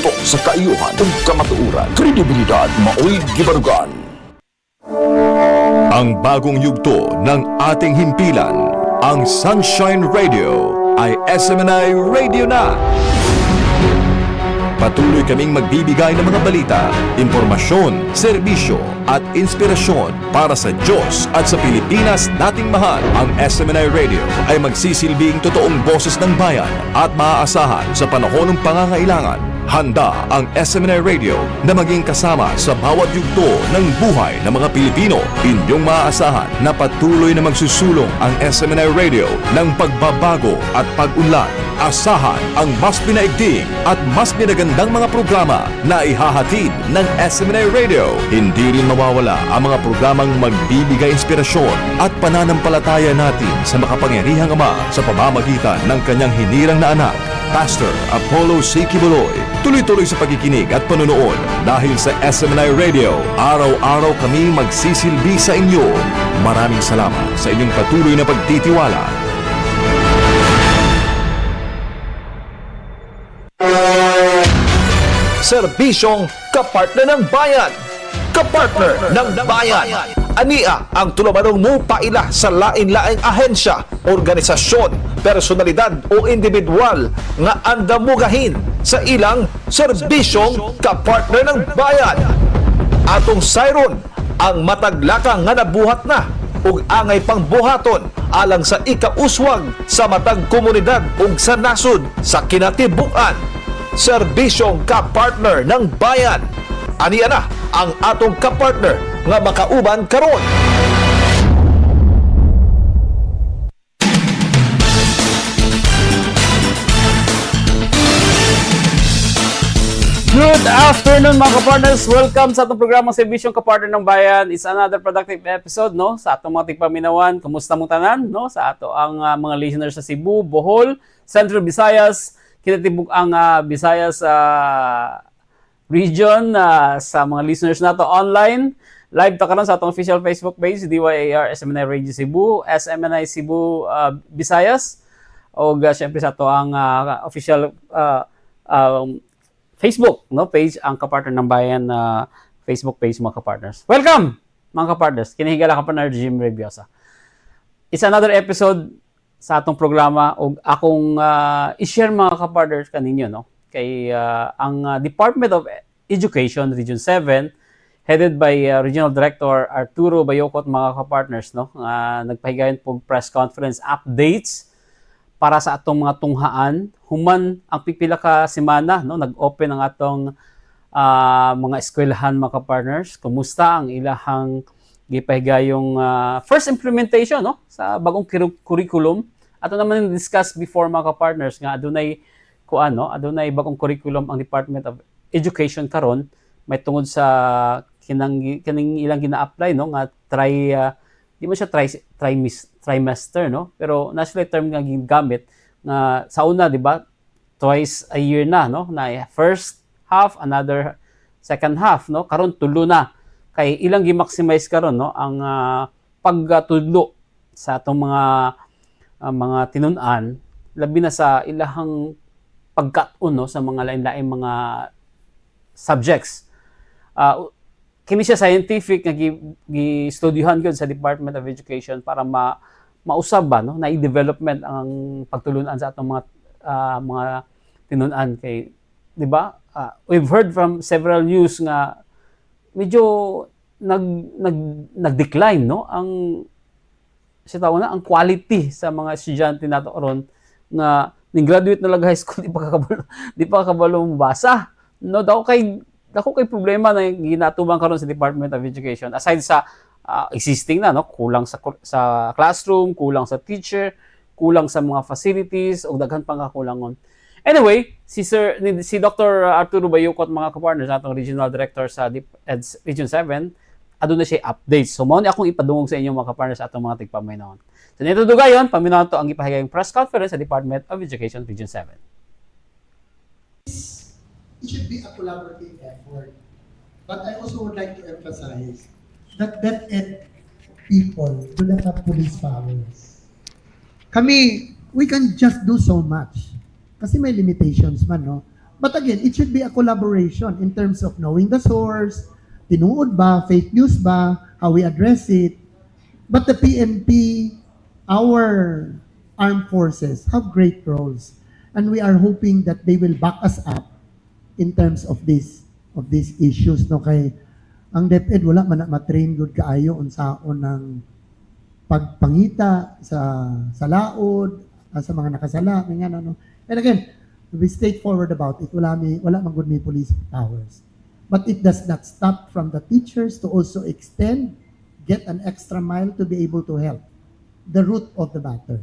tutok sa kaayuhan ug kamatuoran, kredibilidad maoy gibarugan. Ang bagong yugto ng ating himpilan, ang Sunshine Radio ay SMNI Radio na. Patuloy kaming magbibigay ng mga balita, impormasyon, serbisyo at inspirasyon para sa Diyos at sa Pilipinas nating mahal. Ang SMNI Radio ay magsisilbing totoong boses ng bayan at maaasahan sa panahon ng pangangailangan. Handa ang SMNI Radio na maging kasama sa bawat yugto ng buhay ng mga Pilipino. Inyong maaasahan na patuloy na magsusulong ang SMNI Radio ng pagbabago at pag-unlad. Asahan ang mas pinaigting at mas pinagandang mga programa na ihahatid ng SMNI Radio. Hindi rin mawawala ang mga programang magbibigay inspirasyon at pananampalataya natin sa makapangyarihang Ama sa pamamagitan ng kanyang hinirang na anak, Pastor Apollo C. Quiboloy. Tuloy-tuloy sa pagkikinig at panonood dahil sa SMNI Radio, araw-araw kami magsisilbi sa inyo. Maraming salamat sa inyong patuloy na pagtitiwala. Serbisyong kapartner ng bayan. Kapartner ng bayan. Ania ang tulamanong mo paila sa lain-laing ahensya, organisasyon, personalidad o individual nga andamugahin sa ilang serbisyong kapartner ng bayan. Atong sayron ang mataglaka nga nabuhat na ug angay pang buhaton alang sa ikauswag sa matag komunidad ug sa nasod sa kinatibuk-an. Serbisyong kapartner ng bayan. Ania na ang atong kapartner nga makauban karon. Good afternoon mga kapartners! Welcome sa atong programang Serbisyong Kapartner ng Bayan. It's another productive episode no sa atong mga tigpaminawan. Kumusta mo tanan no sa ato ang mga listeners sa Cebu, Bohol, Central Visayas, kinatibuk ang Visayas region, sa mga listeners nato online. Live ta karon sa atong official Facebook page DYAR SMNI Radio Cebu, SMNI Cebu Visayas, o syempre sa ato ang official Facebook no page, ang Kapartner ng Bayan Facebook page mga kapartners. Welcome mga kapartners. Kinahigala ka pa na Jim Reviosa. It's another episode sa atong programa og akong i-share mga kapartners kaninyo no kay ang Department of Education Region 7 headed by Regional Director Arturo Bayocot mga kapartners no nagpahigayon pog press conference updates para sa atong mga tunghaan human ang pipila ka semana no nag-open ang atong mga eskwelahan mga kapartners. Kumusta ang ilahang gipahigayong first implementation no sa bagong curriculum. Ato naman discuss before mga kapartners nga adunay bagong curriculum ang Department of Education karon may tungod sa kining ilang gina-apply no nga di mo siya trimester no pero national term nga gigamit nga sa una di ba twice a year na no na first half another second half no karon tulo na kay ilang gi-maximize karon no ang pagtudlo sa atong mga tinun-an labi na sa ilahang pagkat-on no sa mga lain-laing mga subjects. Kini siya scientific nga gi-studyhan gyud sa Department of Education para mausab ba no na i-development ang pagtulunan sa atong mga tinun-an kay di ba we've heard from several news nga medyo nag-decline no ang ang quality sa mga estudyante nato ron nga ni-graduate na lang high school di pa kabalo mabasa no dako kay problema na ginatubang karon sa Department of Education aside sa existing na no kulang sa classroom, kulang sa teacher, kulang sa mga facilities ug daghan pang kakulangon. Anyway, si Dr. Arturo Bayocot mga kapartners atong Regional Director sa Region 7 aduna siya updates. So mao ni akong ipadungog sa inyo mga kapartners atong mga tigpaminawon. So nito dugayon paminawon to ang gipahigayong press conference sa Department of Education Region 7. It should be a collaborative effort. But I also would like to emphasize that DepEd people do not have police powers. Kami, we can just do so much. Kasi may limitations man, no? But again, it should be a collaboration in terms of knowing the source, tinuod ba, fake news ba, how we address it. But the PNP, our armed forces, have great roles. And we are hoping that they will back us up in terms of these issues. No? Kay ang DepEd, wala man na matrain good kaayo unsaon ng pagpangita sa laod, sa mga nakasala, may nga ano. And again, to be straightforward about it, wala man good may police powers. But it does not stop from the teachers to also extend, get an extra mile to be able to help the root of the matter.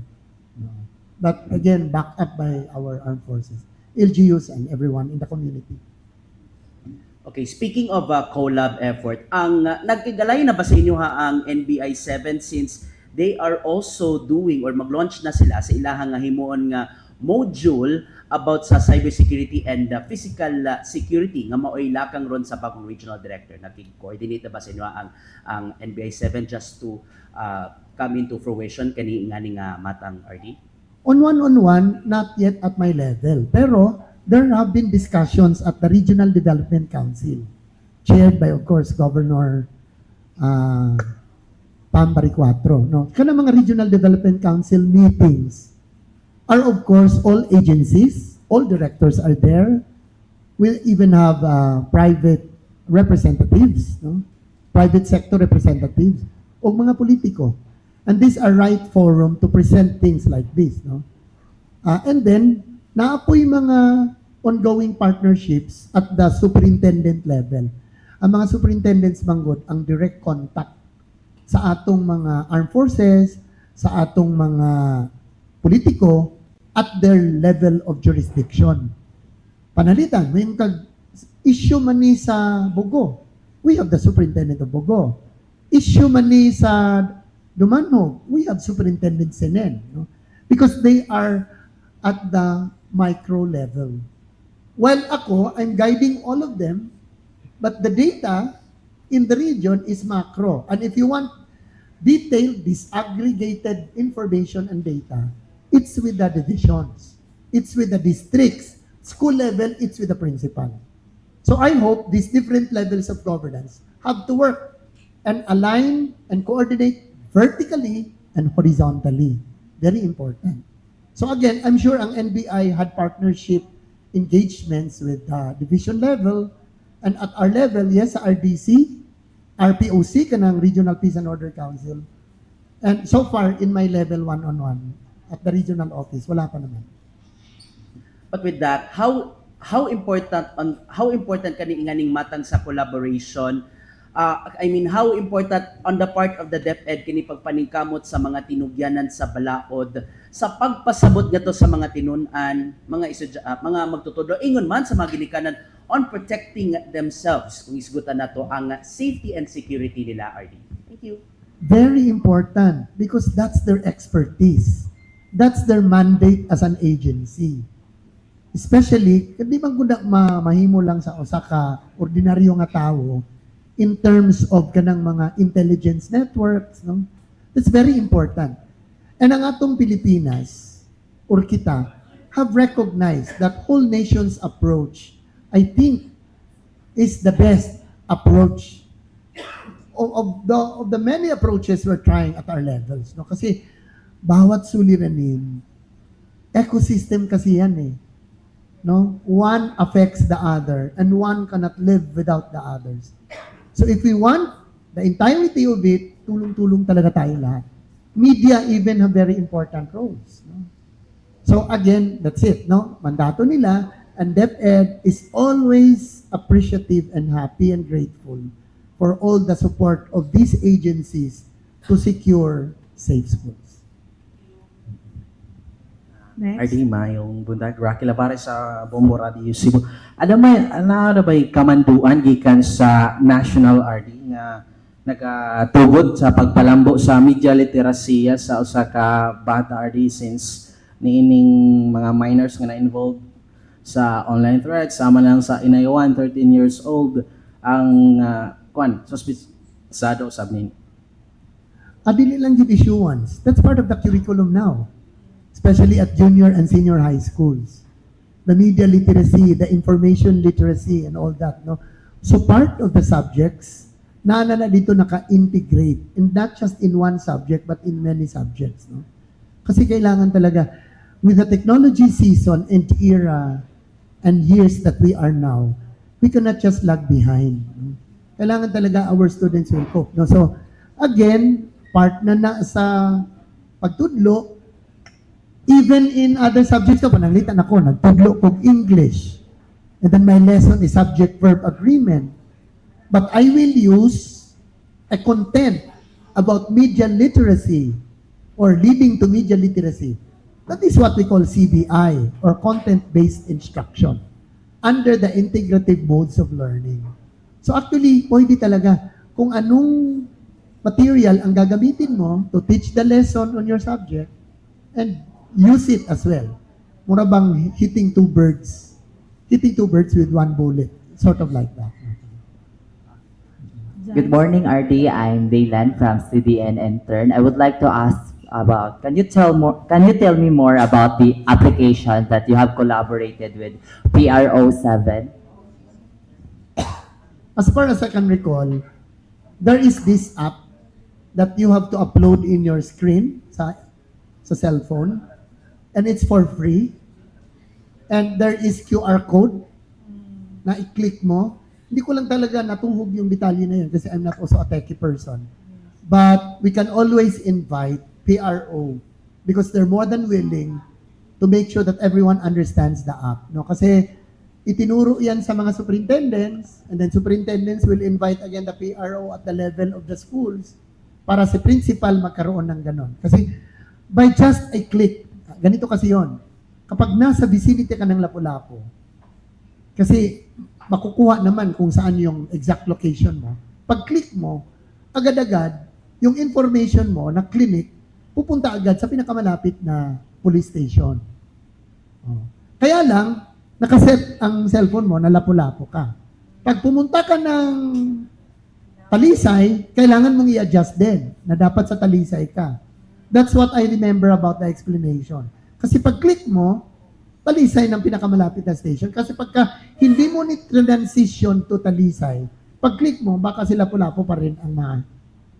But again, backed up by our armed forces, LGUs and everyone in the community. Okay, speaking of collab effort, ang nagkigalay na ba sa inyo ang NBI 7 since they are also doing or mag-launch na sila sa ilahang nga himuon nga module about sa cybersecurity and physical security nga maoy lakang ron sa bagong regional director. Nagki-coordinate na ba sa inyo ang NBI 7 just to come into fruition kani nga matang RD? On one-on-one, not yet at my level. Pero there have been discussions at the Regional Development Council, chaired by, of course, Governor Pam Baricuatro. No? Kanang mga Regional Development Council meetings are, of course, all agencies, all directors are there. We'll even have private representatives, no? Private sector representatives, o mga politiko. And these are right forum to present things like this. No? And then, naapoy mga ongoing partnerships at the superintendent level. Ang mga superintendents manggod ang direct contact sa atong mga armed forces, sa atong mga politiko at their level of jurisdiction. Panalitan, may issue man ni sa Bogo, we have the superintendent of Bogo. Issue man ni sa Dumanog, we have superintendent Senen. No? Because they are at the micro level. While ako, I'm guiding all of them, but the data in the region is macro. And if you want detailed, disaggregated information and data, it's with the divisions. It's with the districts. School level, it's with the principal. So I hope these different levels of governance have to work and align and coordinate vertically and horizontally. Very important. So again, I'm sure ang NBI had partnership engagements with division level and at our level, yes, sa RDC, RPOC, kanang Regional Peace and Order Council. And so far, in my level one-on-one, at the regional office, wala pa naman. But with that, how important kani inganing matang sa collaboration? How important on the part of the DepEd kini pagpaningkamot sa mga tinugyanan sa balaod sa pagpasabot gato sa mga tinunan, mga magtutudo ingon man sa mga ginikanan on protecting themselves kung isgutan nato ang safety and security nila, RD. Thank you. Very important because that's their expertise. That's their mandate as an agency. Especially, di ba guna mahimo lang sa usa ka ordinaryo nga tawo in terms of kanang mga intelligence networks, no? That's very important. And ang atong Pilipinas, or kita, have recognized that whole nation's approach, I think, is the best approach of the many approaches we're trying at our levels. No? Kasi bawat suliranin, ecosystem kasi yan eh. No? One affects the other and one cannot live without the others. So if we want the entirety of it, tulong-tulong talaga tayo lahat. Media even have very important roles. No? So again, that's it. No? Mandato nila, and DepEd is always appreciative and happy and grateful for all the support of these agencies to secure safe schools. Next. RD yung bundag Rocky Labare sa Bombo Radio Cebu. Ano ba'y kamanduan gikan sa National RD nga nagatugod sa pagpalambo sa media literasiya sa usa ka bata RD since niining mga minors nga na-involved sa online threats sama lang sa inayawan 13 years old ang suspitsado sab ni. Adili lang yung issuance. That's part of the curriculum now. Especially at junior and senior high schools. the media literacy, the information literacy, and all that, no? So part of the subjects, na dito naka-integrate, and not just in one subject, but in many subjects, no? Kasi kailangan talaga, with the technology season and era and years that we are now, we cannot just lag behind. No? Kailangan talaga our students will cope. No? So, again, part na sa pagtudlo, even in other subjects, so, pananglitan ako, nagtudlo ko English. And then my lesson is subject-verb agreement. But I will use a content about media literacy or leading to media literacy. That is what we call CBI or content-based instruction under the integrative modes of learning. So actually, pwede talaga kung anong material ang gagamitin mo to teach the lesson on your subject and use it as well. Mura bang hitting two birds with one bullet, sort of like that. Good morning, RD. I'm Daylan from CDN Intern. I would like to ask about, can you tell me more about the application that you have collaborated with PRO7? As far as I can recall, there is this app that you have to upload in your screen sa cell phone, and it's for free. And there is QR code na i-click mo. Hindi ko lang talaga natuhog yung detalye na yun kasi I'm not also a techie person. But we can always invite PRO because they're more than willing to make sure that everyone understands the app. No? Kasi itinuro yan sa mga superintendents and then superintendents will invite again the PRO at the level of the schools para si principal magkaroon ng ganon. Kasi by just a click, ganito kasi yon. Kapag nasa vicinity ka ng Lapu-Lapu, kasi makukuha naman kung saan yung exact location mo. Pag click mo, agad-agad, yung information mo na clinic, pupunta agad sa pinakamalapit na police station. Oh. Kaya lang, nakaset ang cellphone mo na Lapu-Lapu ka. Pag pumunta ka ng Talisay, kailangan mong i-adjust din na dapat sa Talisay ka. That's what I remember about the explanation. Kasi pag click mo, Talisay ng pinakamalapit na station. Kasi pagka hindi mo ni-transition to Talisay, pag click mo, baka sila Lapu-Lapu pa rin ang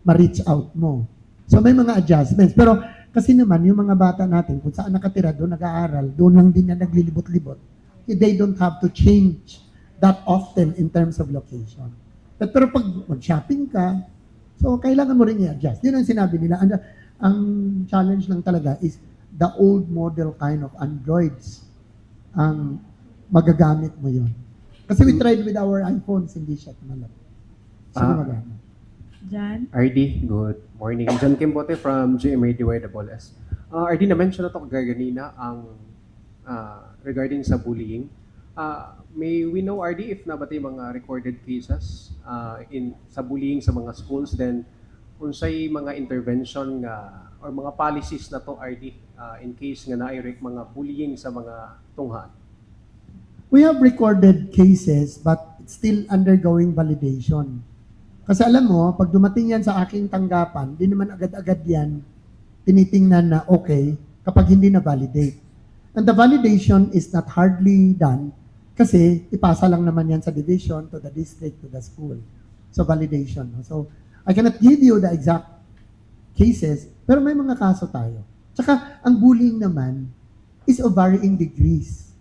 ma-reach out mo. So may mga adjustments. Pero kasi naman, yung mga bata natin, kung saan nakatira, doon nag-aaral, doon lang din na naglilibot-libot. They don't have to change that often in terms of location. Pero pag mag-shopping ka, so kailangan mo rin i-adjust. Yun ang sinabi nila. Ang challenge lang talaga is the old model kind of Androids ang magagamit mo yun. Kasi we tried with our iPhones, hindi siya tumalab. So, magagamit. Jan? RD, good morning. John Kimbote from GMADYSS. RD, na-mention na ito kaganina ang regarding sa bullying. May we know, RD, if nabatay mga recorded cases sa bullying sa mga schools, then unsay mga intervention or mga policies na to, RD, in case nga na-irect mga bullying sa mga tunghan? We have recorded cases but it's still undergoing validation. Kasi alam mo, pag dumating yan sa aking tanggapan, di naman agad-agad yan tinitingnan na okay kapag hindi na validate. And the validation is not hardly done kasi ipasa lang naman yan sa division, to the district, to the school. So validation. So I cannot give you the exact cases, pero may mga kaso tayo. Tsaka ang bullying naman is of varying degrees.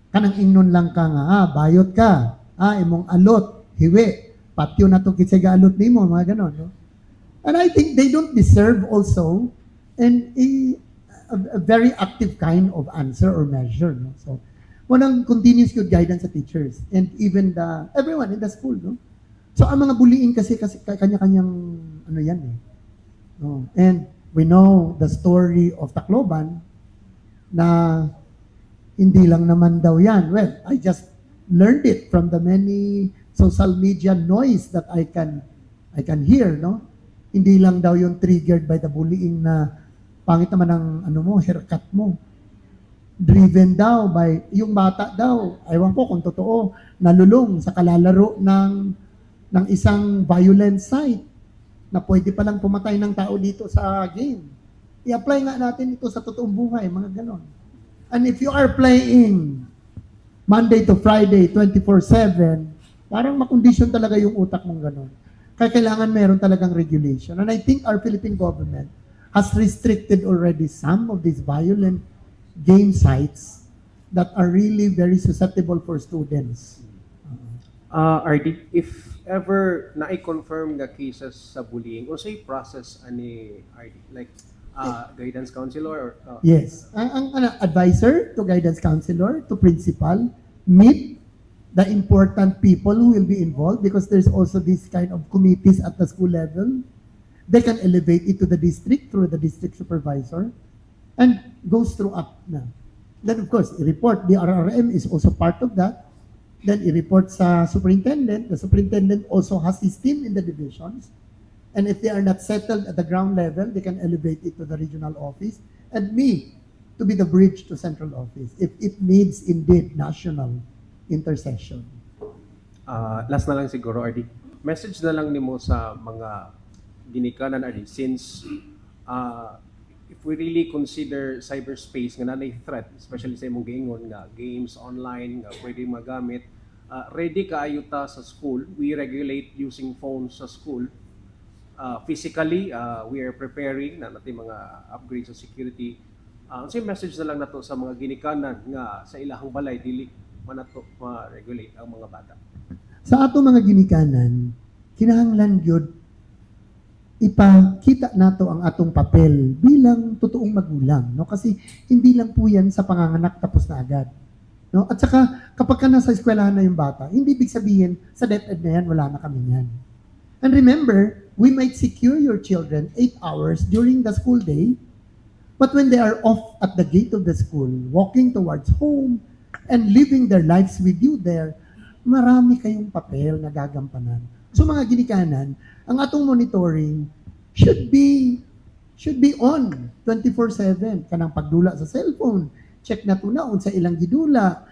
Kanang ingnon lang ka nga, bayot ka, imong alot, hiwi, patyo na to kitsa alot nimo, mga ganon. No? And I think they don't deserve also a very active kind of answer or measure. No? So, walang continuous good guidance sa teachers and even everyone in the school. No? So, ang mga bullying kasi kanya-kanyang ano yan eh. No? And we know the story of Tacloban na hindi lang naman daw yan. Well, I just learned it from the many social media noise that I can hear, no? Hindi lang daw yung triggered by the bullying na pangit naman ang haircut mo. Driven daw by yung bata daw, aywan ko kung totoo, nalulong sa kalalaro ng isang violent site na pwede palang pumatay ng tao dito sa game. I-apply nga natin ito sa totoong buhay, mga ganon. And if you are playing Monday to Friday, 24/7, parang makondisyon talaga yung utak mong ganun. Kaya kailangan meron talagang regulation. And I think our Philippine government has restricted already some of these violent game sites that are really very susceptible for students. RD, if ever na-confirm nga cases sa bullying, o say process ani RD, like guidance counselor or Yes. Ang advisor to guidance counselor, to principal, meet the important people who will be involved because there's also this kind of committees at the school level. They can elevate it to the district through the district supervisor and goes through up na. Then of course, i-report. The RRM is also part of that. Then i-report sa superintendent. The superintendent also has his team in the divisions. And if they are not settled at the ground level, they can elevate it to the regional office. And me, to be the bridge to central office, if it needs indeed national intercession. last na lang siguro, RD. Message na lang nimo sa mga ginikanan, RD, since if we really consider cyberspace nga nanay threat, especially sa imong giingon nga games online nga pwede magamit, ready kaayo ta sa school. We regulate using phones sa school. Physically, we are preparing na natin mga upgrades sa security. Same message na lang nato sa mga ginikanan nga sa ilahang balay dili manato ma-regulate ang mga bata. Sa ato mga ginikanan, kinahanglan gyud ipakita nato ang atong papel bilang totoong magulang, no? Kasi hindi lang po 'yan sa panganganak tapos na agad. No? At saka kapag ka nasa eskwelahan na yung bata, hindi ibig sabihin sa DepEd na yan wala na kami yan. And remember, we might secure your children 8 hours during the school day, but when they are off at the gate of the school, walking towards home, and living their lives with you there, marami kayong papel na gagampanan. So mga ginikanan, ang atong monitoring should be on 24/7. Kanang pagdula sa cellphone, check na tunaon sa ilang gidula,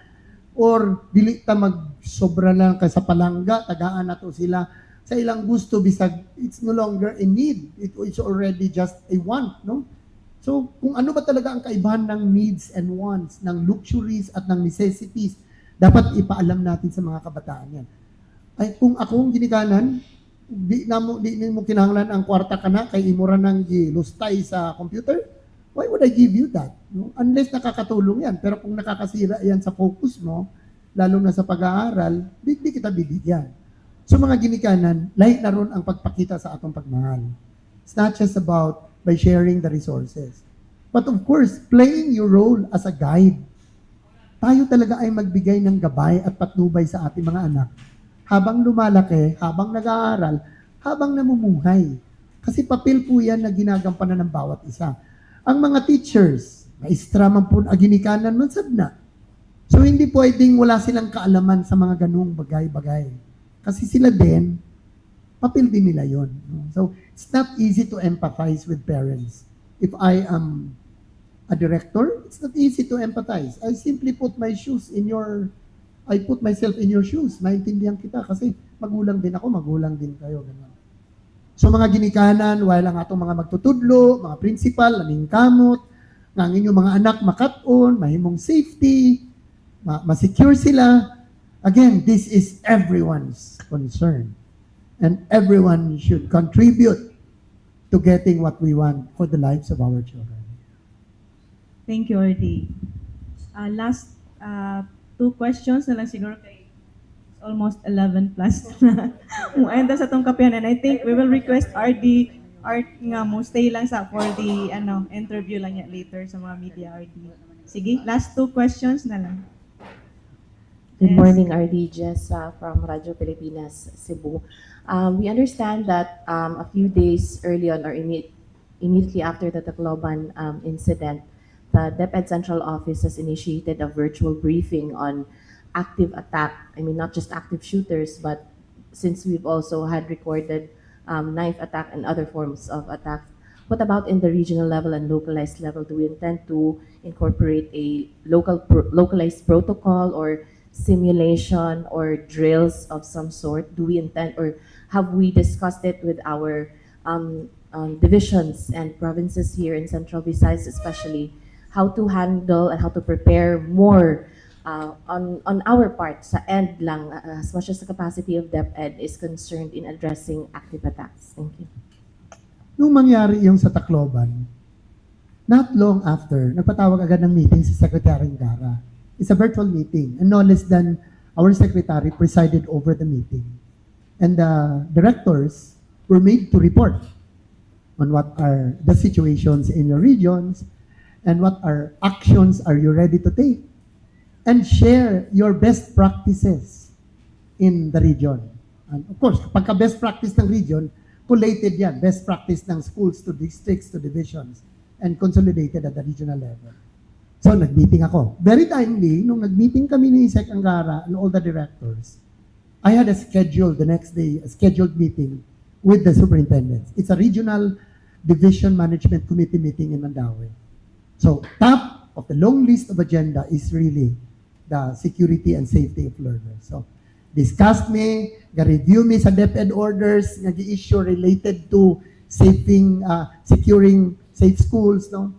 or dili ta magsobra lang kay sa palangga, tagaan nato sila sa ilang gusto bisag it's no longer a need, it's already just a want, no? So, kung ano ba talaga ang kaibahan ng needs and wants, ng luxuries at ng necessities, dapat ipaalam natin sa mga kabataan yan. Ay, kung akong ginikanan, di mo kinahanglan ang kwarta ka na, kay imura ng gilustay sa computer, why would I give you that? No? Unless nakakatulong yan. Pero kung nakakasira yan sa focus mo, lalo na sa pag-aaral, di kita bibigyan. So mga ginikanan, lahi na ron ang pagpakita sa atong pagmahal. It's not just about by sharing the resources. But of course, playing your role as a guide. Tayo talaga ay magbigay ng gabay at patnubay sa ating mga anak habang lumalaki, habang nag-aaral, habang namumuhay. Kasi papel po yan na ginagampanan ng bawat isa. Ang mga teachers, maestra man po, aginikanan man sabna. So hindi pwedeng wala silang kaalaman sa mga ganung bagay-bagay. Kasi sila din, papel din nila yon. So, it's not easy to empathize with parents. If I am a director, it's not easy to empathize. I simply put myself in your shoes. Maintindihan kita kasi magulang din ako, magulang din kayo. Ganun. So, mga ginikanan, while ang atong mga magtutudlo, mga principal, aming kamot, ng inyong mga anak makat-on, mahimong safety, ma-secure sila. Again, this is everyone's concern. And everyone should contribute to getting what we want for the lives of our children. Thank you, RD. Last 2 questions na lang siguro kay almost 11 plus na. Muenda sa tong kapihan. And I think we will request RD nga mo stay lang sa for the interview lang niya later sa mga media, RD. Sige, last 2 questions na lang. Good morning, RD. Jess from Radyo Pilipinas, Cebu. We understand that a few days early on or immediately after the Tacloban incident, the DepEd Central Office has initiated a virtual briefing on active attack. I mean, not just active shooters, but since we've also had recorded knife attack and other forms of attacks, what about in the regional level and localized level? Do we intend to incorporate a localized protocol or simulation or drills of some sort? Do we intend or have we discussed it with our divisions and provinces here in Central Visayas especially, how to handle and how to prepare more on our part, sa end lang, as much as the capacity of DepEd is concerned in addressing active attacks? Thank you. Nung mangyari yung sa Tacloban, not long after, nagpatawag agad ng meeting si Secretary Ngara. It's a virtual meeting, and no less than our secretary presided over the meeting. And the directors were made to report on what are the situations in your regions and what are actions are you ready to take, and share your best practices in the region. And of course, kapag best practice ng region, collated yan, best practice ng schools to districts to divisions and consolidated at the regional level. So, nag-meeting ako. Very timely, nung nag-meeting kami ni Sec Angara and all the directors, I had a scheduled, the next day, a scheduled meeting with the superintendents. It's a regional division management committee meeting in Mandaue. So, top of the long list of agenda is really the security and safety of learners. So, discussed me, ga-review me sa DepEd orders, nag-issue related to securing safe schools, no?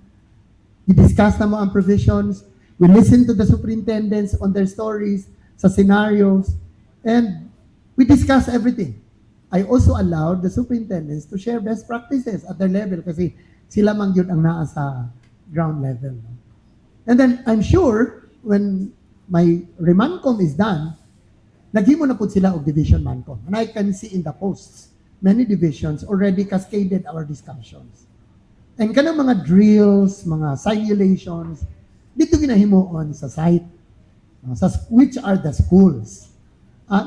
I-discuss na mo ang provisions. We listen to the superintendents on their stories, sa scenarios, and we discuss everything. I also allowed the superintendents to share best practices at their level kasi sila man yun ang naa sa ground level. No? And then, I'm sure, when my Remancom is done, naghimo na po sila og division Mancom. And I can see in the posts, many divisions already cascaded our discussions. And kanang mga drills, mga simulations, dito ginahimuon sa site, which are the schools.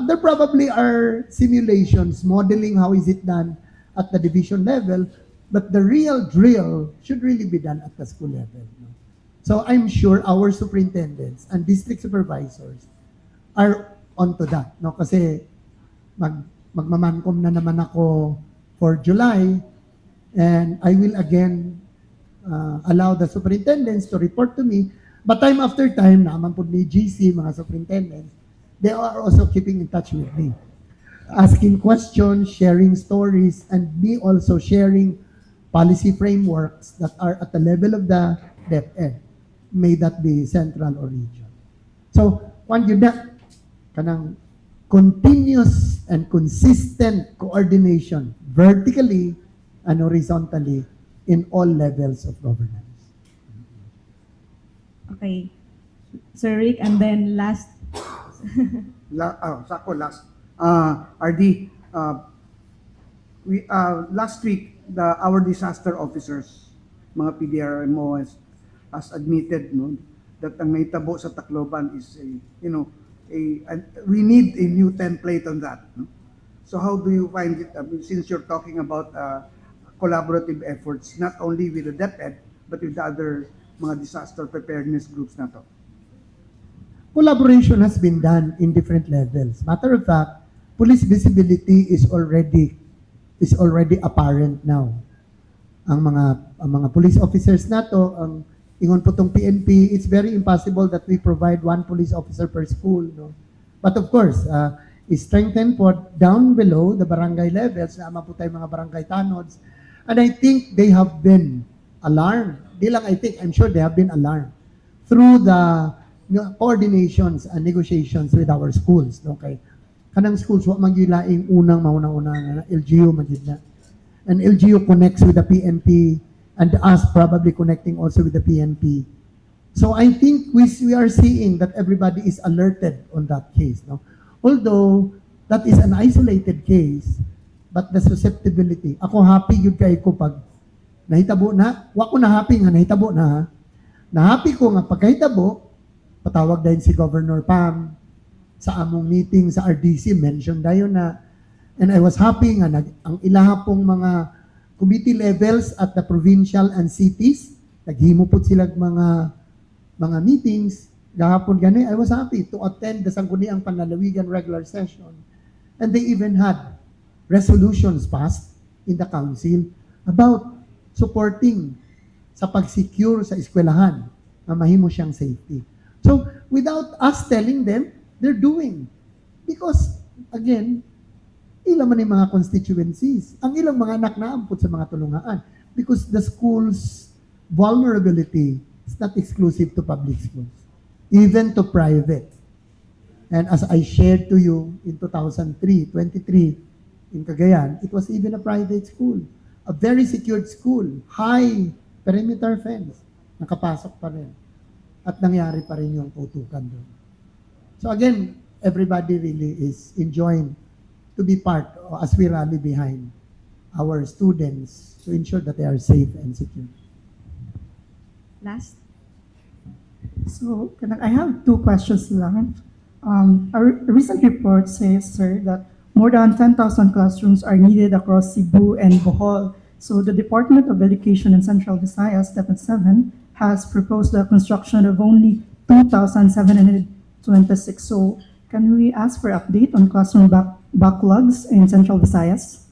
There probably are simulations modeling how is it done at the division level, but the real drill should really be done at the school level. No? So I'm sure our superintendents and district supervisors are onto that. No? Kasi magmamancom na naman ako for July, and I will again allow the superintendents to report to me. But time after time, naman po ni GC, mga superintendents, they are also keeping in touch with me. Asking questions, sharing stories, and me also sharing policy frameworks that are at the level of the DepEd. May that be central or region. So, one yun na, kanang continuous and consistent coordination vertically and horizontally in all levels of governance. Okay. Sir Rick, and then last. Last. RD, last week, our disaster officers, mga PDRMOs, has admitted that ang naitabo sa Tacloban is we need a new template on that. No? So how do you find it, since you're talking about collaborative efforts, not only with the DepEd, but with the other mga disaster preparedness groups na to? Collaboration has been done in different levels. Matter of fact, police visibility is already apparent now. Ang mga police officers nato, ang ingon po tong PNP, it's very impossible that we provide one police officer per school, no? But of course, strengthen po down below the barangay levels, na po tayo mga barangay tanods, and I think they have been alarmed. Di lang I think, I'm sure they have been alarmed through the coordinations and negotiations with our schools. Okay? Kanang schools, wa magyulaing unang maunang-unang na LGU magyud na. And LGU connects with the PNP, and us probably connecting also with the PNP. So I think we are seeing that everybody is alerted on that case. No? Although that is an isolated case, but the susceptibility, ako happy yun kay ko pag nahitabo na, wa ko na happy nga nahitabo na ha. Na-happy ko nga pagkahitabo, patawag din si Governor Pam sa among meeting sa RDC, mention dayon na, and I was happy nga ang ilaha pong mga committee levels at the provincial and cities, naghimo po sila mga meetings, gahapon gani, I was happy to attend the Sangguniang Panlalawigan regular session. And they even had resolutions passed in the council about supporting sa pag-secure sa eskwelahan na mahimo siyang safety. So, without us telling them, they're doing. Because, again, ilang man yung mga constituencies. Ang ilang mga anak na amput sa mga tulungaan. Because the school's vulnerability is not exclusive to public schools. even to private. And as I shared to you in 2003, 23, in Cagayan, it was even a private school. A very secured school, high perimeter fence. Nakapasok pa rin. At nangyari pa rin yung tutukan doon. So again, everybody really is enjoying to be part as we rally behind our students to ensure that they are safe and secure. Last. So, I have two questions lang. A recent report says, sir, that more than 10,000 classrooms are needed across Cebu and Bohol. So, the Department of Education in Central Visayas, Department 7, has proposed the construction of only 2,726. So, can we ask for update on classroom backlogs in Central Visayas?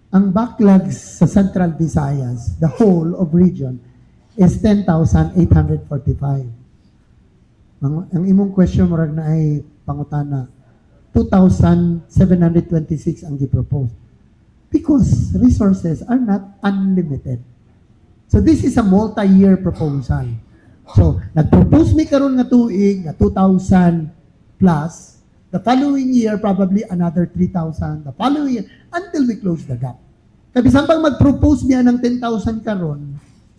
Ang backlogs sa Central Visayas, the whole of region, is 10,845. Ang imong question mo na ay pangutana, 2,726 ang gipropose. Because resources are not unlimited. So this is a multi-year proposal. So, nag-propose mi karon nga tuig, nga 2,000 plus, the following year, probably another 3,000, the following year, until we close the gap. Kabisan pang mag-propose niya ng 10,000 karon,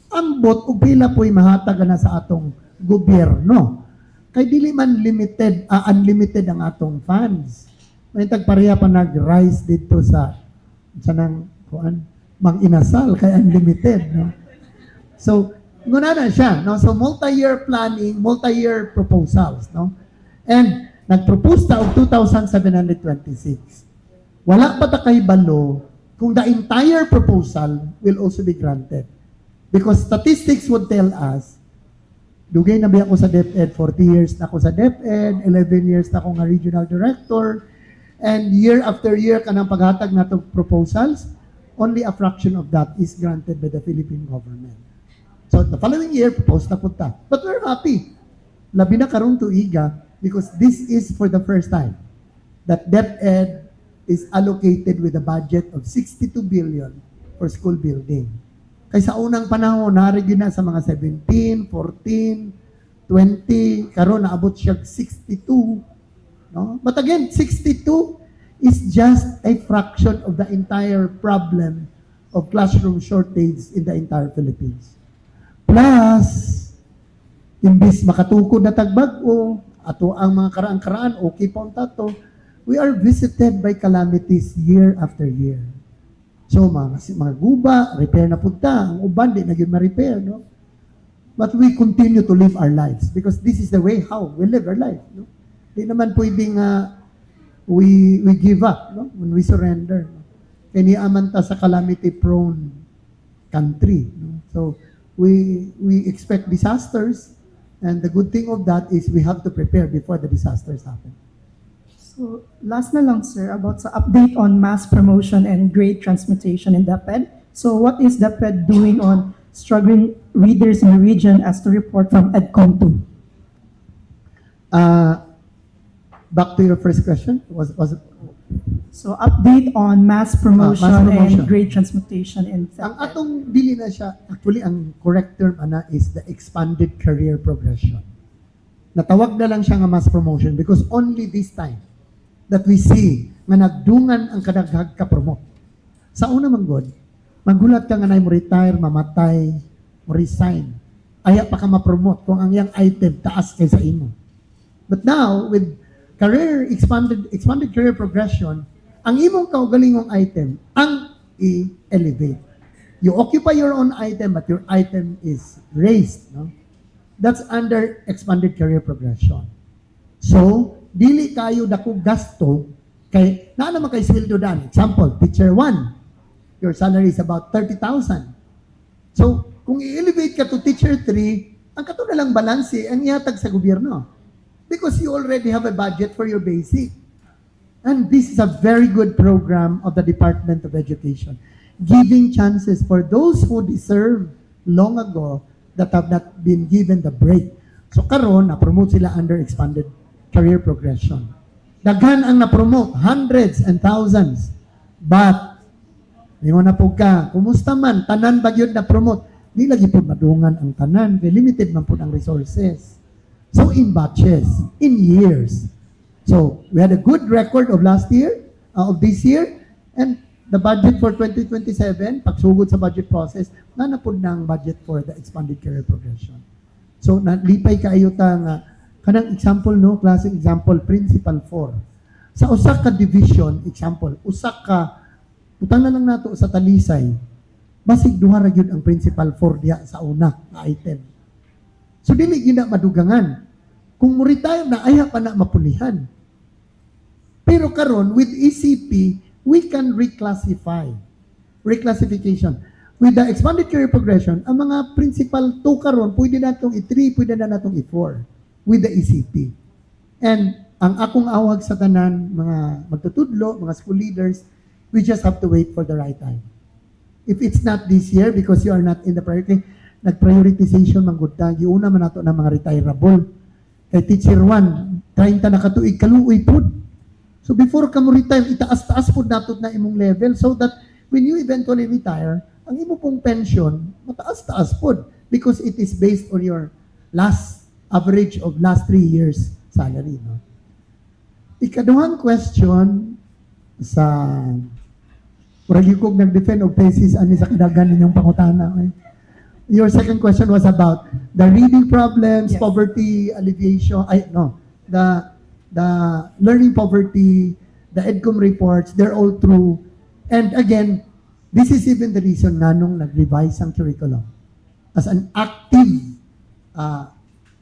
ambot o pila po'y mahatag na sa atong gobyerno. Kay dili man unlimited ang atong funds. May tagpareha pa nag-rise dito sa nang Mang Inasal, kay unlimited, no? So, nguna na siya, no? So, multi-year planning, multi-year proposals, no? And, nag-propose ta og 2,726. Wala pa ta kay balo kung the entire proposal will also be granted. Because statistics would tell us, dugay na ba ako sa DepEd, 40 years na ako sa DepEd, 11 years na ako nga regional director, and year after year kanang paghatag natong proposals, only a fraction of that is granted by the Philippine government. So the following year, propose na punta. But we're happy. Labi na karong tuiga, because this is for the first time that DepEd is allocated with a budget of 62 billion for school building. Kay sa unang panahon, narigi na sa mga 17, 14, 20, karon naabot siya 62. No? But again, 62 is just a fraction of the entire problem of classroom shortage in the entire Philippines. Plus, imbis makatukod na tagbag-o, ato ang mga karaan-karaan, okay pa ang tato, we are visited by calamities year after year. So, mga guba, repair na punta. Ang uban, di na yun ma-repair, no? But we continue to live our lives because this is the way how we live our life, no? Di naman pwedeng we give up, no? When we surrender. No? Kaya niyaman ta sa calamity-prone country, no? So, we expect disasters, and the good thing of that is we have to prepare before the disasters happen. So, last na lang, sir, about sa update on mass promotion and grade transmutation in DepEd. So, what is DepEd doing on struggling readers in the region as to report from EDCOM 2? Back to your first question, was it? So, update on mass promotion, promotion. and grade transmutation in Ang DepEd. atong dili na siya, actually, ang correct term is the expanded career progression. Natawag na lang siya nga mass promotion because only this time that we see nga nagdungan ang kadaghag ka-promote. Sa una man god, magulat ka nga na mo retire, mamatay, mo resign. Aya pa ka ma-promote kung ang yang item taas kay sa imo. But now, with expanded career progression, ang imong kaugalingong item ang i-elevate. You occupy your own item, but your item is raised. No? That's under expanded career progression. So, dili kayo dako gasto kay na naman kay sweldo dan. Example, teacher 1, your salary is about 30,000. So, kung i-elevate ka to teacher 3, ang kato na lang balanse ang ihatag sa gobyerno. Because you already have a budget for your basic. And this is a very good program of the Department of Education, giving chances for those who deserve long ago that have not been given the break. So karon na-promote sila under expanded career progression. Daghan ang na-promote, hundreds and thousands. But, ingon na po ka, kumusta man, tanan ba yun na-promote? Di lagi po madungan ang tanan, limited man po ang resources. So in batches, in years. So we had a good record of last year, of this year, and the budget for 2027, pagsugod sa budget process, nanapod na ang budget for the expanded career progression. So nalipay kaayo ta nga kanang example no, klaseng example, principal 4. Sa usa ka division, example, usa ka utang na lang nato sa Talisay, basig duha ra gyud ang principal 4 diha sa una nga item. So dili gina madugangan. Kung mo retire na aya pa na mapulihan. Pero karon with ECP, we can reclassify. Reclassification. With the expanded career progression, ang mga principal 2 karon pwede natong i-3, pwede na natong i-4 with the ECP. And ang akong awag sa tanan, mga magtutudlo, mga school leaders, we just have to wait for the right time. If it's not this year because you are not in the priority, nag-prioritization man gud ta, giuna man nato ng mga retirable. Kay teacher 1, 30 na katuig kaluoy pod. So before ka mo retire, itaas-taas pod nato na imong level so that when you eventually retire, ang imo pong pension mataas-taas pod because it is based on your last average of last 3 years salary, no? Ikaduhang question sa murag kog nag-defend og thesis ani sa kadagan ninyong pangutana. Your second question was about the reading problems, poverty alleviation, the learning poverty, the EDCOM reports, they're all true. And again, this is even the reason nga nung nag-revise ang curriculum as an active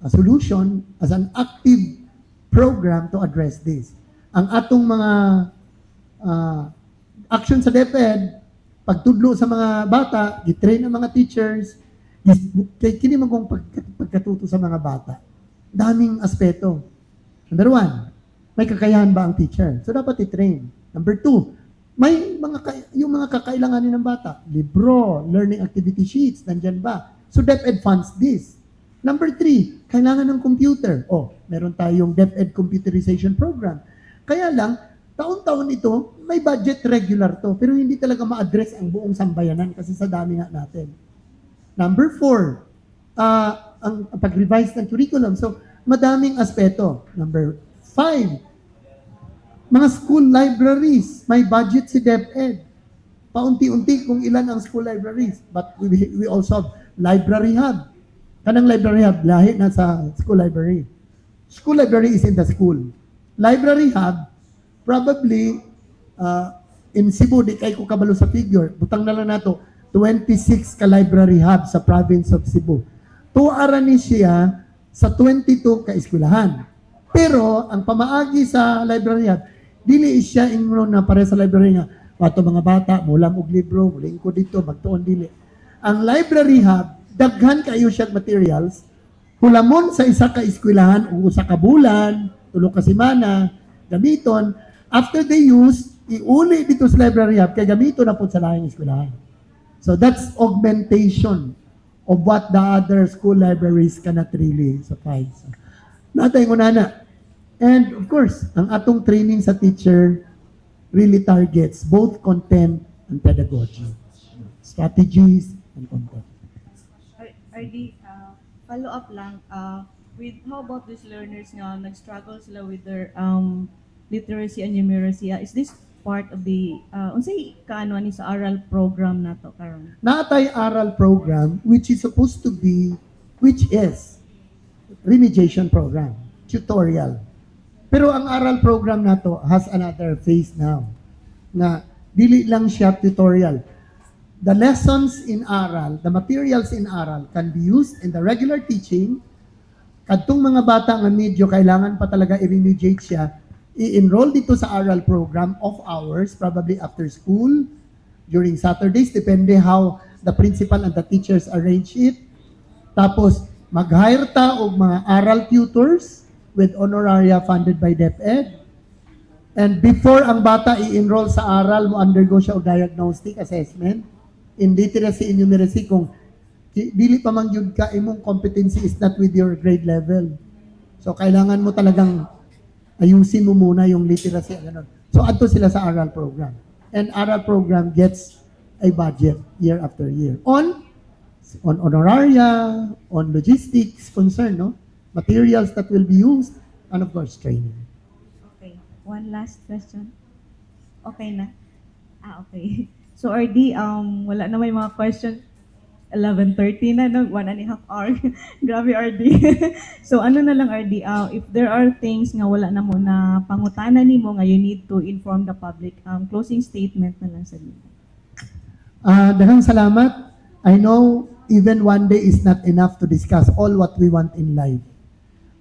solution, as an active program to address this. Ang atong mga action sa DepEd, pagtudlo sa mga bata, gitrain ang mga teachers, kini man kong pagkatuto sa mga bata. Daming aspeto. Number 1, may kakayahan ba ang teacher? So dapat i-train. Number 2, may yung mga kakailanganin ng bata. Libro, learning activity sheets, nandyan ba? So DepEd funds this. Number 3, kailangan ng computer. Meron tayong DepEd computerization program. Kaya lang, taon-taon ito, may budget regular to, pero hindi talaga ma-address ang buong sambayanan kasi sa dami nga natin. Number 4, ang pag-revise ng curriculum. So, madaming aspeto. Number 5, mga school libraries. May budget si DepEd. Paunti-unti kung ilan ang school libraries. But we also have library hub. Kanang library hub, lahi na sa school library. School library is in the school. Library hub, probably, in Cebu, di kay ko kabalo sa figure. Butang na lang nato, 26 ka library hub sa province of Cebu. Tuara ni siya sa 22 ka eskwelahan. Pero ang pamaagi sa library hub, dili siya ingron na pare sa library nga, wato mga bata, mulam og libro, muling ko dito, magtuon dili. Ang library hub, daghan kayo siya materials, hulamon sa isa ka eskwelahan o usa ka bulan, tulo ka semana, gamiton, after they use, iuli dito sa library hub, kay gamiton na po sa lahing eskwelahan. So that's augmentation of what the other school libraries cannot really suffice. Natay ko na. And of course, ang atong training sa teacher really targets both content and pedagogy. Strategies and content. RD, follow up lang, with how about these learners nga nag-struggle sila with their literacy and numeracy? Is this part of the unsay kaano ani sa aral program nato karon? Natay aral program which is remediation program, tutorial. Pero ang aral program nato has another phase now. Na dili lang siya tutorial. The lessons in aral, the materials in aral can be used in the regular teaching. Kadtong mga bata nga medyo kailangan pa talaga i-remediate siya, i-enroll dito sa aral program of hours, probably after school, during Saturdays, depende how the principal and the teachers arrange it. Tapos, mag-hire ta og mga aral tutors with honoraria funded by DepEd. And before ang bata i-enroll sa aral, mo undergo siya og diagnostic assessment in literacy and numeracy kung dili pa man yun ka, imong competency is not with your grade level. So, kailangan mo talagang ayusin mo muna yung literacy. Ganun. So, ato sila sa aral program. And aral program gets a budget year after year. On honoraria, on logistics concern, no? materials that will be used, and of course, training. Okay, one last question. Okay na? Okay. So, RD, wala na may mga question. 11:30 na, no? 1.5 hour. Grabe, RD. So, ano na lang, RD, if there are things nga wala na mo na pangutana ni mo nga you need to inform the public, closing statement na lang sa nimo. Daghang salamat. I know even one day is not enough to discuss all what we want in life.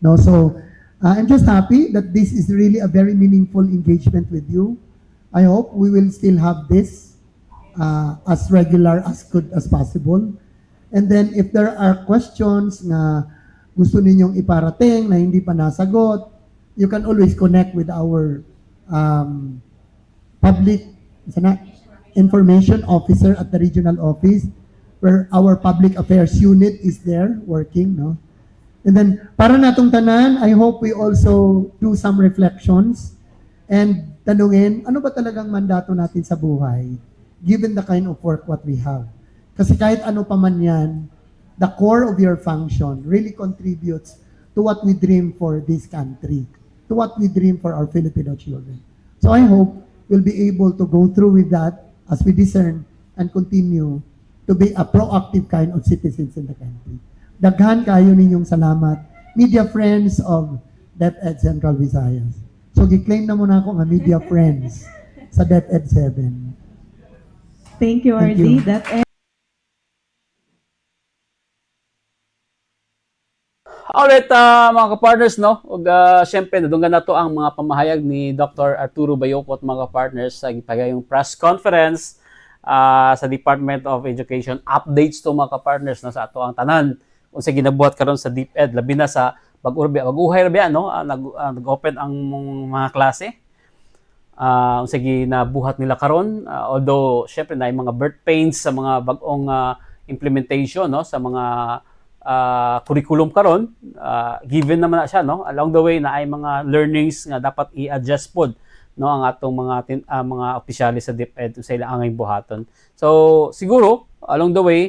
No, so I'm just happy that this is really a very meaningful engagement with you. I hope we will still have this as regular, as good as possible. And then if there are questions na gusto ninyong iparating na hindi pa nasagot, you can always connect with our public information officer at the regional office, where our public affairs unit is there working, no? And then, para natong tanan, I hope we also do some reflections and tanungin, ano ba talagang mandato natin sa buhay, given the kind of work what we have. Kasi kahit ano pa man yan, the core of your function really contributes to what we dream for this country, to what we dream for our Filipino children. So I hope we'll be able to go through with that as we discern and continue to be a proactive kind of citizens in the country. Daghan kayo ninyong salamat, media friends of DepEd Central Visayas. So, gi-claim na muna ako nga media friends sa DepEd 7. Thank you, Thank RD. you. That Alright, mga kapartners, no? Ug syempre nadunggan na to ang mga pamahayag ni Dr. Arturo Bayocot, mga kapartners, sa gipagayong press conference sa Department of Education. Updates to, mga kapartners, no, sa ato ang tanan unsa ginabuhat karon sa DepEd, labi na sa baguhay rabi, no? Nag-open ang mga klase. Unsa ginabuhat nila karon, although syempre na mga birth pains sa mga bag-ong implementation, no, sa mga curriculum karon, given naman na siya, no, along the way na ay mga learnings nga dapat i-adjust pod, no, ang atong mga opisyales sa DepEd sa ilang angay buhaton. So siguro along the way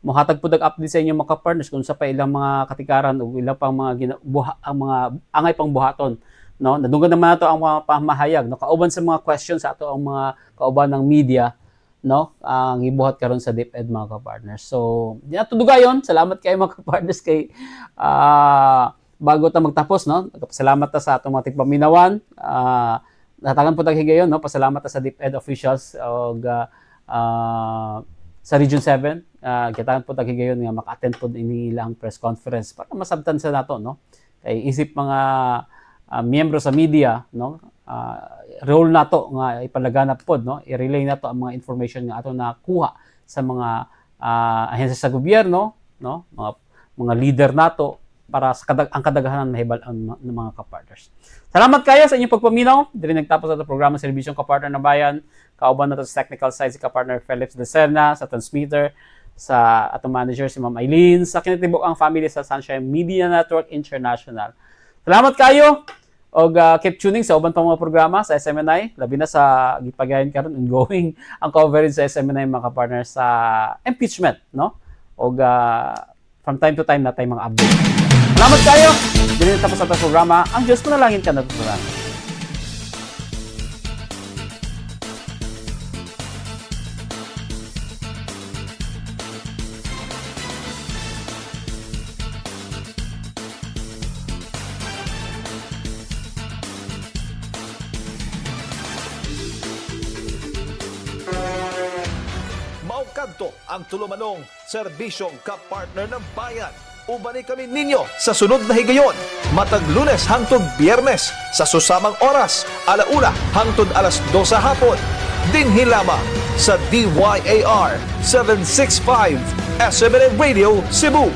mohatag pud update sa inyo, mga partners, kung sa pa ilang mga katikaran o ilang pang mga ang mga angay pang buhaton, no. Nadunggan naman nato ang mga pamahayag, no, kauban sa mga questions sa ato ang mga kauban ng media, no, ang ibuhat karon sa DepEd, mga kapartners. So, di na tudugayon. Salamat kayo, mga kapartners, kay bago ta magtapos, no. Salamat ta sa atong mga tigpaminawan. Natagan po taghigayon, no. Pasalamat ta sa DepEd officials og sa Region 7. Kitagan po taghigayon nga maka-attend po inilang press conference para masabtan sa nato, no. Kay isip mga miyembro sa media, no, role nato nga ipalaganap pod, no, i-relay nato ang mga information nga ato nakuha sa mga ahensya sa gobyerno, no, mga leader nato para sa ang kadaghanan mahibal-an ng mga kapartners. Salamat kayo sa inyong pagpaminaw. Diri nagtapos sa programa Serbisyong Kapartner ng Bayan. Kauban nato sa technical side si Kapartner Felix De Serna, sa transmitter sa atong manager si Ma'am Eileen, sa kinatibok ang family sa Sunshine Media Network International. Salamat kayo. Og keep tuning sa uban pang mga programa sa SMNI, labi na sa gipagayon karon ongoing ang coverage sa SMNI, mga partners, sa impeachment, no? Og from time to time na tayo mga update. Salamat kayo. Dili na tapos sa programa. Ang Diyos manalangin ka na programa. Kadto ang tulumanong serbisyong kapartner ng bayan. Ubani kami ninyo sa sunod na higayon, matag Lunes hangtod Biyernes sa susamang oras, 1:00 hangtod 2:00 hapon. Dinhi lamang sa DYAR 765 SMNA Radio Cebu.